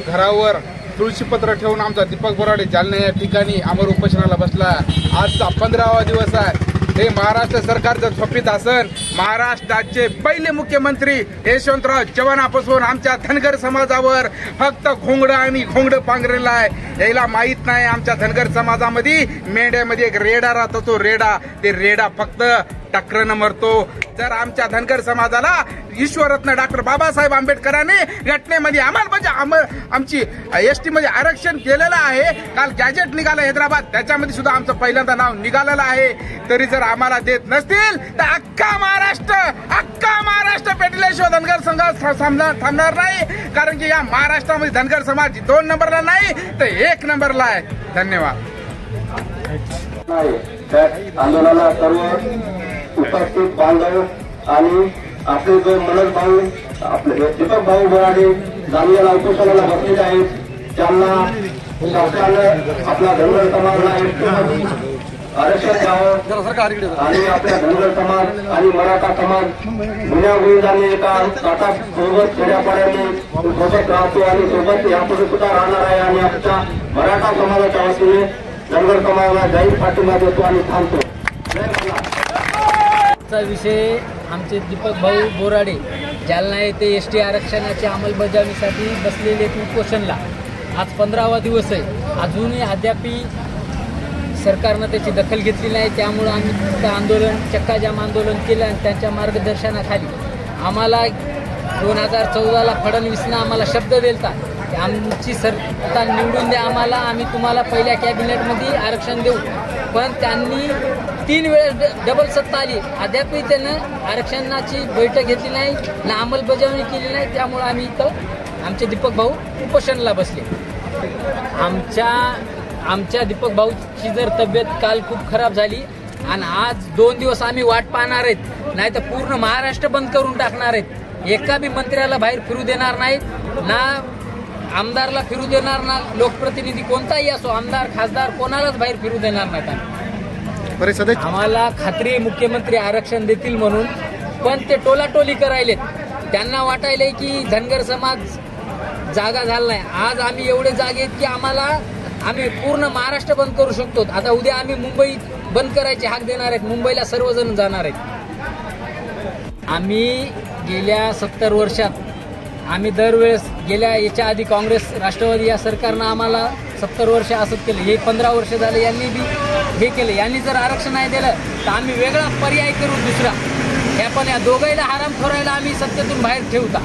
घरावर तुळशीपत्र ठेवून आमचा दीपक बोराडे जालना या ठिकाणी अमर उपोषणाला बसला। आजचा 15वा दिवस आहे। हे महाराष्ट्र सरकारचं झोपीत आसन महाराष्ट्राचे पहिले मुख्यमंत्री यशवंतराव चव्हाणापासून आमच्या धनगर समाजावर फक्त घोंगडं आणि घोंगडं पांघरलेलं आहे। याला माहित नाही आमच्या धनगर समाजामध्ये मेंढ्यामध्ये एक रेडा राहतो, तो रेडा ते रेडा फक्त टक्करनं मरतो। जर आमच्या धनगर समाजाला ईश्वररत्न डॉक्टर बाबासाहेब आंबेडकरांनी घटनेमध्ये आमची एसटी मध्ये आरक्षण केलेलं आहे। काल गॅजेट निघालं हैदराबाद, त्याच्यामध्ये सुद्धा आमचं पहिल्यांदा नाव निघालेलं आहे। तरी जर आम्हाला देत नसतील तर अख्खा महाराष्ट्र पेटल्याशिवाय धनगर संघ थांबणार नाही। कारण की या महाराष्ट्रामध्ये धनगर समाज 2 नंबरला नाही तर 1 नंबरला आहे। धन्यवाद। आंदोलनाला सर्व उपस्थित बांधव आणि आपले जो मनोज भाऊ आपले दीपक भाऊ बोराडे जालन्याला उपोषणाला बसलेले आहेत, त्यांना शासनानं आपला धनगर समाजला आरक्षण द्यावं आणि आपल्या धनगर समाज आणि मराठा समाज गुन्ह्यागोविंदाने एका काटा सोबत खेड्यापाड्याने सोबत राहतो आणि सोबत यापुढे सुद्धा राहणार आहे आणि आमच्या मराठा समाजाच्या वतीने धनगर समाजाला जाहीर पाठिंबा देतो आणि थांबतो। विषय आमचे दीपक भाऊ बोराडे जालना येथे एसटी आरक्षणाच्या अंमलबजावणीसाठी बसलेले उपोषणला आज 15वा दिवस आहे। अजूनही अद्याप सरकारनं त्याची दखल घेतली नाही। त्यामुळे आम्ही आंदोलन चक्काजाम आंदोलन केलं आणि त्यांच्या मार्गदर्शनाखाली आम्हाला 2014ला फडणवीसनं आम्हाला शब्द दिलता की आमची सरकार निवडून द्या आम्हाला, आम्ही तुम्हाला पहिल्या कॅबिनेटमध्ये आरक्षण देऊ। पण त्यांनी 3 वेळेस डबल सत्ता आली, अद्यापही त्यानं आरक्षणाची बैठक घेतली नाही ना अंमलबजावणी केली नाही। त्यामुळे आम्ही इथं आमचे दीपक भाऊ उपोषणाला बसले। आमच्या दीपक भाऊची जर तब्येत काल खूप खराब झाली आणि आज 2 दिवस आम्ही वाट पाहणार आहेत, नाही तर पूर्ण महाराष्ट्र बंद करून टाकणार आहेत। एका बी मंत्र्याला बाहेर फिरू देणार नाहीत, ना आमदारला फिरू देणार, ना लोकप्रतिनिधी कोणताही असो आमदार खासदार कोणालाच बाहेर फिरू देणार नाहीत। आम्हाला खात्री मुख्यमंत्री आरक्षण देतील म्हणून, पण ते टोलाटोली करायलेत। त्यांना वाटायलंय की धनगर समाज जागा झाला नाही। आज आम्ही एवढे जागे आहेत की आम्ही पूर्ण महाराष्ट्र बंद करू शकतो। आता उद्या आम्ही मुंबई बंद करायची हाक देणार आहेत, मुंबईला सर्वजण जाणार आहेत। आम्ही गेल्या 70 वर्षात आम्ही दरवेळेस याच्या आधी काँग्रेस राष्ट्रवादी या सरकारनं आम्हाला 70 वर्ष असंच केलं। हे 15 वर्ष झाले यांनी बी हे केलं। यांनी जर आरक्षण नाही दिलं तर आम्ही वेगळा पर्याय करू दुसरा। या पण या दोघांना हरामखोरायला आम्ही सत्तेतून बाहेर ठेवता।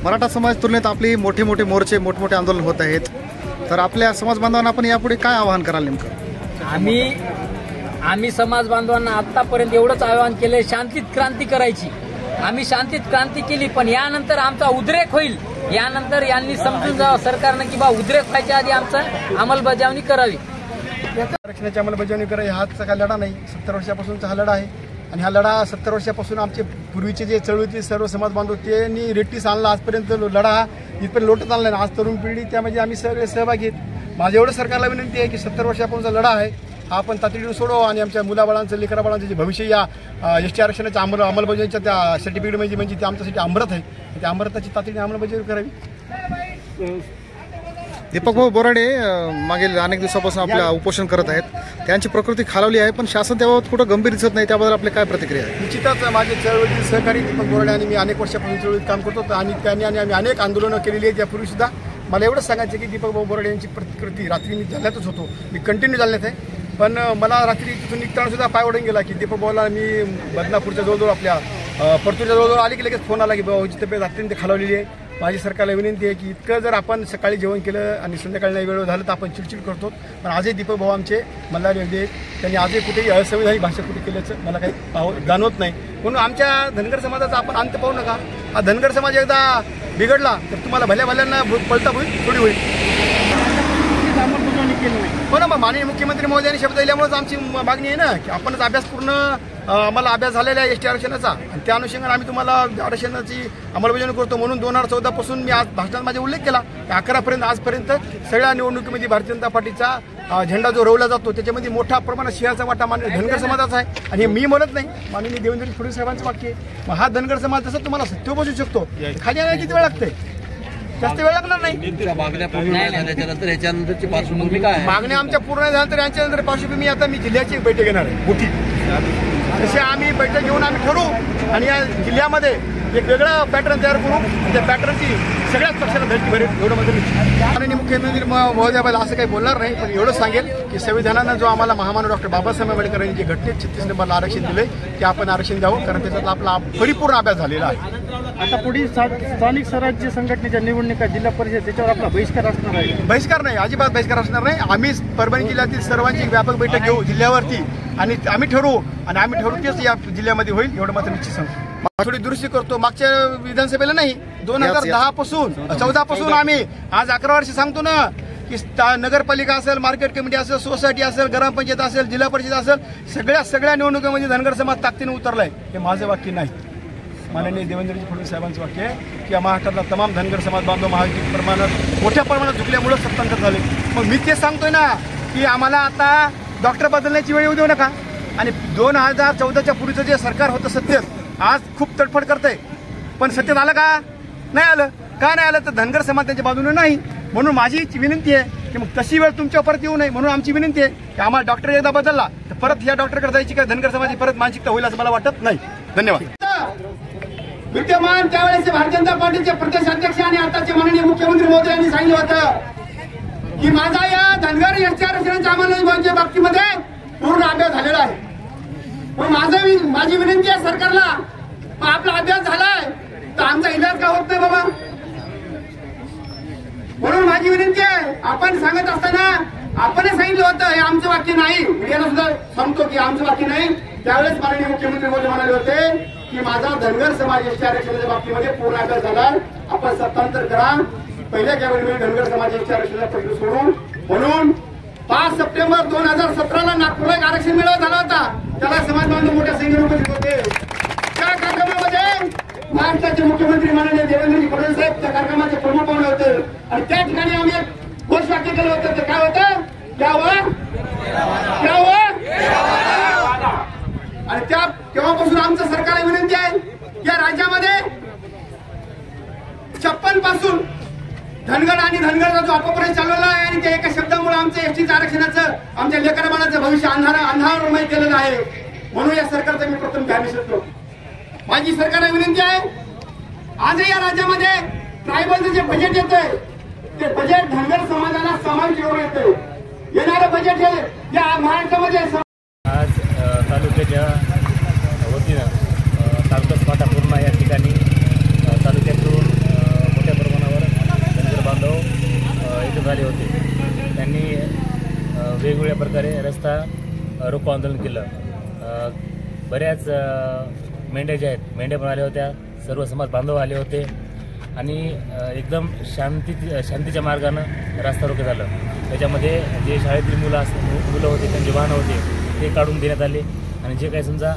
मराठा समाज तुलनेत आपली मोठे मोर्चे मोठे आंदोलन होत आहेत, तर आपल्या समाज बांधवांना आपण यापुढे काय आवाहन कराल नेमकं? आम्ही समाज बांधवांना आतापर्यंत एवढंच आवाहन केलंय, शांतीत क्रांती करायची। आम्ही शांतीत क्रांती केली, पण यानंतर आमचा उद्रेक होईल। यानंतर यांनी समजून जावं सरकारनं की बा उद्रेक व्हायच्या आधी आमचा अंमलबजावणी करावी। आरक्षणाची अंमलबजावणी करावी हाच काही लढा नाही, 70 वर्षापासूनचा हा लढा आहे। आणि हा लढा 70 वर्षापासून आमचे पूर्वीचे जे चळवळीतील सर्व समाज बांधव त्यांनी रेटीस आणला। आजपर्यंत लढा हा इथपर्यंत लोटत आणला नाही। आज तरुण पिढी त्यामध्ये आम्ही सगळे सहभागी आहेत। माझं एवढं सरकारला विनंती आहे की 70 वर्षापासूनचा लढा आहे हा आपण तातडीने सोडवा आणि आमच्या मुलाबाळांचं लेकराबाळांचं जे भविष्य या एसटी आरक्षणाच्या अंमलबजावणीच्या त्या सर्टिफिकेट म्हणजे ते आमच्यासाठी अमृत आहे, त्या अमृताची तातडीने अंमलबजावणी करावी। दीपक भाऊ बोराडे मागील अनेक दिवसापासून आपल्या उपोषण करत आहेत, त्यांची प्रकृती खालावली आहे, पण शासन त्याबाबत कुठं गंभीर दिसत नाही। त्याबद्दल आपली काय प्रतिक्रिया आहे? निश्चितच माझे चळवळीतील सहकारी दीपक बोराडे आणि मी अनेक वर्षापासून चळवळीत काम करतो आणि त्यांनी आणि आम्ही अनेक आंदोलनं केलेली आहेत। यापूर्वी सुद्धा मला एवढंच सांगायचं की दीपक भाऊ बोराडे यांची प्रतिकृती रात्री मी जालन्यातच होतो, मी कंटिन्यू जालन्यात आहे। पण मला रात्री तिथून निघताना सुद्धा पाय ओढून गेला की दीपक भाऊला मी बदनापूरच्या जवळजवळ आपल्या परतूरच्या जवळजवळ आली की लगेच फोन आला की भाऊची तब्येत अत्यंत खालावलेली आहे। माझी सरकारला विनंती आहे की इतकं जर आपण सकाळी जेवण केलं आणि संध्याकाळी नाही वेळ झालं तर आपण चिडचिड करतो, पण आजही दीपक भाऊ आमचे मल्हारी योग्य आहेत। त्यांनी आजही कुठेही असंविधानिक भाषा कुठे केल्याचं मला काही जाणवत नाही। म्हणून आमच्या धनगर समाजाचा आपण अंत पाहू नका। हा धनगर समाज एकदा बिघडला तर तुम्हाला भल्यांना पळता होईल थोडी होईल। हो ना, मग माननीय मुख्यमंत्री महोदयांनी शब्द दिल्यामुळेच आमची मागणी आहे ना की आपणच अभ्यास पूर्ण आम्हाला अभ्यास झालेला आहे एसटी आरक्षणाचा आणि त्या अनुषंगाने आम्ही तुम्हाला आरक्षणाची अंमलबजावणी करतो। म्हणून 2014 पासून मी आज भाषणात माझा उल्लेख केला 11 पर्यंत आजपर्यंत सगळ्या निवडणुकीमध्ये भारतीय जनता पार्टीचा झेंडा जो रोवला जातो त्याच्यामध्ये मोठ्या प्रमाणात सिंहाचा वाटा माननीय धनगर समाजाचा आहे। आणि हे मी म्हणत नाही, माननीय देवेंद्र फडणवीस साहेबांचं वाक्य आहे। मग हा धनगर समाज तसं तुम्हाला सत्य बसू शकतो, खाली आणायला किती वेळ लागते? जास्त वेळ लागणार नाही. मागण्या पूर्ण झाल्याच्यानंतर याच्यानंतरची पार्श्वभूमी काय आहे? मागण्या आमच्या पूर्ण झाल्यानंतर यांच्यानंतर पार्श्वभूमी आता मी जिल्ह्याची एक बैठक घेणार आहे मोठी. तसे आम्ही बैठक घेऊन आम्ही ठरवू आणि या जिल्ह्यामध्ये एक वेगळा पॅटर्न तयार करू. त्या पॅटर्नची सगळ्याच पक्षाला धडकी भरेल एवढं माझं निश्चित. माननीय मुख्यमंत्री महोदयाला असं काही बोलणार नाही, पण एवढं सांगेल की संविधानानं जो आम्हाला महामानव डॉक्टर बाबासाहेब आंबेडकर यांनी जे घटनेत 36 नंबरला आरक्षण दिले ते आपण आरक्षण द्यावं, कारण त्याच्यात आपला परिपूर्ण अभ्यास झालेला आहे. आता पुढील स्थानिक स्वराज्य संघटनेच्या निवडणुका जिल्हा परिषद त्याच्यावर आपला बहिष्कार असणार आहे? बहिष्कार नाही, अजिबात बहिष्कार असणार नाही. आम्ही परभणी जिल्ह्यातील सर्वांची व्यापक बैठक घेऊ जिल्ह्यावरती आणि आम्ही ठरवू तेच या जिल्ह्यामध्ये होईल एवढं मात्र निश्चित सांगतो. थोडी दुरुस्ती करतो. मागच्या विधानसभेला नाही, 2010 पासून 14 पासून आम्ही आज 11 वर्ष सांगतो ना की नगरपालिका असेल, मार्केट कमिटी असेल, सोसायटी असेल, ग्रामपंचायत असेल, जिल्हा परिषद असेल, सगळ्या निवडणुकीमध्ये धनगर समाज ताकदीने उतरलाय. हे माझं वाक्य नाही, माननीय देवेंद्रजी फडणवीस साहेबांचं वाक्य आहे की महाराष्ट्रातला तमाम धनगर समाज बांधव महायुती प्रमाणात मोठ्या प्रमाणात झुकल्यामुळे सत्तांतर झाले. मग मी तेच सांगतोय ना की आम्हाला आता डॉक्टर बदलण्याची वेळ येऊ देऊ नका. आणि 2014च्या पूर्वीचं जे सरकार होतं सत्तेत, आज खूप तडफड करतंय, पण सत्तेत आलं का? नाही आलं. का नाही आलं? तर धनगर समाज त्यांच्या बाजूने नाही. म्हणून माझी विनंती आहे की मग तशी वेळ तुमच्या परत येऊ नये. म्हणून आमची विनंती आहे की आम्हाला डॉक्टर एकदा बदलला तर परत या डॉक्टरकडे जायची का धनगर समाजाची परत मानसिकता होईल असं मला वाटत नाही. धन्यवाद. विद्यमान त्यावेळेस भारतीय जनता पार्टीचे प्रदेश अध्यक्ष आणि आताचे माननीय मुख्यमंत्री महोदय यांनी सांगितलं होतं की माझा या धनगर एसटी आरक्षणाच्या अंमलबजावणीच्या बाबतीमध्ये पूर्ण अभ्यास झालेला आहे. पण माझी विनंती आहे सरकारला, आपला अभ्यास झालाय तर आमचा इलाज का होत नाही बाबा? म्हणून माझी विनंती आहे, आपण सांगत असताना आपणच सांगितलं होतं हे आमचं वाक्य नाही, मीडियाला सुद्धा सांगतो की आमचं वाक्य नाही. त्यावेळेस माननीय मुख्यमंत्री महोदय म्हणाले होते की माझा धनगर समाज एसटी आरक्षणाच्या बाबतीमध्ये पूर्ण अभ्यास झाला, आपण सत्तांतर करा. पहिल्या कॅबिनेटमध्ये धनगर समाज एसटी आरक्षणाचा प्रश्न सोडून. म्हणून 5 सप्टेंबर 2017ला नागपूरला एक आरक्षण मेळावा झाला होता, त्याला समाज बांधव मोठ्या संख्येने उपस्थित होते. त्या कार्यक्रमामध्ये महाराष्ट्राचे मुख्यमंत्री माननीय देवेंद्रजी फडणवीस साहेब त्या कार्यक्रमाचे प्रमुख पाहुणे होते आणि त्या ठिकाणी आम्ही एक घोषवाक्य केलं होतं. ते काय होतं? आणि तेव्हापासून आमचं सरकारला विनंती आहे या राज्यामध्ये 56 पासून धनगर आणि धनगरचा जो अपप्रचार चालवला आहे आणि त्या एका शब्दामुळे आमच्या एसटीचं आरक्षणाचं आमच्या लेकरबाळांचं भविष्य अंधारमय केलेलं आहे. म्हणून या सरकारचं मी प्रथम ध्यान करतो. माझी सरकारला विनंती आहे, आजही या राज्यामध्ये ट्रायबलचं जे बजेट येतंय ते बजेट धनगर समाजाला समाविष्ट करून येतंय. येणारं बजेट हे या महाराष्ट्रामध्ये आज तालुक्याच्या वतीनं तालुका फाटा पूर्ण या ठिकाणी तालुक्यातून मोठ्या प्रमाणावर धनगर बांधव इथे झाले होते. त्यांनी वेगवेगळ्या प्रकारे रस्ता रोको आंदोलन केलं. बऱ्याच मेंढ्या ज्या आहेत मेंढ्या पण आल्या होत्या, सर्व समाज बांधव आले होते आणि एकदम शांतीच्या मार्गानं रस्ता रोको झालं. त्याच्यामध्ये जे शाळेतील मुलं होते, त्यांचे वाहनं होते ते काढून देण्यात आले आणि जे काही समजा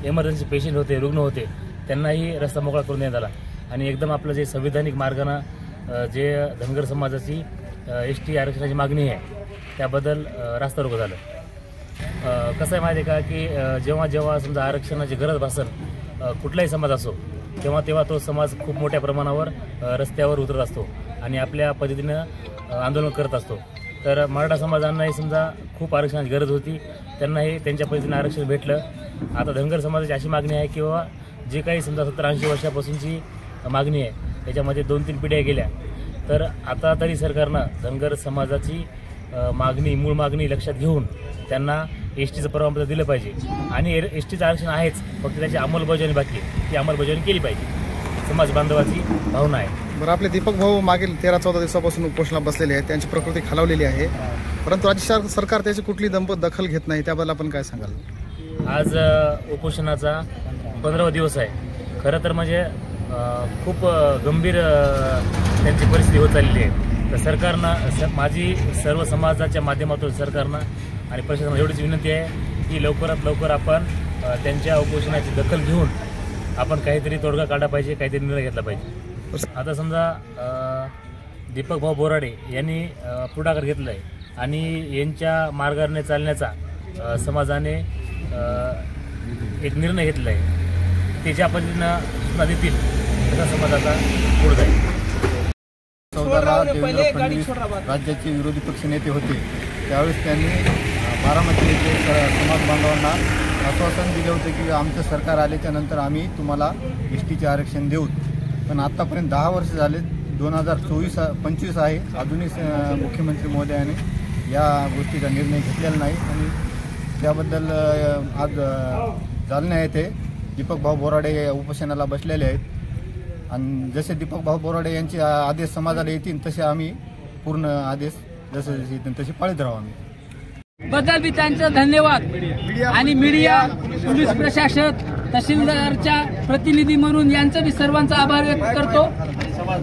इमर्जन्सी पेशंट होते, रुग्ण होते, त्यांनाही रस्ता मोकळा करून देण्यात आला. आणि एकदम आपलं जे संविधानिक मार्गानं जे धनगर समाजाची एसटी आरक्षणाची मागणी आहे त्याबद्दल रस्ता रोको झालं. कसं आहे माहिती आहे का की जेव्हा समजा आरक्षणाची गरज भासेल कुठलाही समाज असो तेव्हा तो समाज खूप मोठ्या प्रमाणावर रस्त्यावर उतरत असतो आणि आपल्या पद्धतीनं आंदोलन करत असतो. तर मराठा समाजांनाही समजा खूप आरक्षणाची गरज होती, त्यांनाही त्यांच्या पद्धतीनं आरक्षण भेटलं. आता धनगर समाजाची अशी मागणी आहे की बाबा जे काही समजा 70-80 वर्षापासूनची मागणी आहे त्याच्यामध्ये 2-3 पिढ्या गेल्या, तर आता तरी सरकारनं धनगर समाजाची मूळ मागणी लक्षात घेऊन त्यांना एसटीचं प्रमाणपत्र दिलं पाहिजे. आणि एसटीचं आरक्षण आहेच, फक्त त्याची अंमलबजावणी बाकी आहे, ती अंमलबजावणी केली पाहिजे. समाज बांधवाची भावना आहे. बरं, आपले दीपक भाऊ मागील 13-14 दिवसापासून उपोषणाला बसलेले आहेत, त्यांची प्रकृती खालावलेली आहे, परंतु राज्य सरकार त्याची कुठली दखल घेत नाही, त्याबद्दल आपण काय सांगाल? आज उपोषणाचा 15वा दिवस आहे. खरं तर म्हणजे खूप गंभीर त्यांची परिस्थिती होत चाललेली आहे. तर सरकारनं माझी सर्व समाजाच्या माध्यमातून सरकारनं आणि प्रशासनाला एवढीच विनंती आहे की लवकरात लवकर आपण त्यांच्या उपोषणाची दखल घेऊन आपण काहीतरी तोडगा काढला पाहिजे, काहीतरी निर्णय घेतला पाहिजे. आता समजा दीपक भाऊ बोराडे यांनी पुढाकार घेतला आहे आणि यांच्या मार्गाने चालण्याचा समाजाने एक निर्णय घेतला आहे. ते ज्या पद्धतीनं सूचना देतील तसा समाज आता पुढे जाईल. सरकारला देवेंद्र फडणवीस राज्याचे विरोधी पक्षनेते होते त्यावेळेस त्यांनी बारामती येथे समाज बांधवांना आश्वासन दिले होते की आमचं सरकार आल्याच्या नंतर आम्ही तुम्हाला एसटीचे आरक्षण देऊ. पण आत्तापर्यंत 10 वर्ष झाले, 2025 आहे, अजूनही मुख्यमंत्री महोदयाने या गोष्टीचा निर्णय घेतलेला नाही. आणि त्याबद्दल आज जालना येथे दीपक भाऊ बोराडे उपोषणाला बसलेले आहेत. आणि जसे दीपक भाऊ बोराडे यांचे आदेश समाजाला येतील तसे आम्ही पूर्ण आदेश जसे येतील तसे पाळीत राहू. आम्ही बद्दल बी त्यांचं धन्यवाद. आणि मीडिया, पोलीस प्रशासन, तहसीलदारच्या प्रतिनिधी म्हणून यांचं बी सर्वांचा आभार व्यक्त करतो. समाज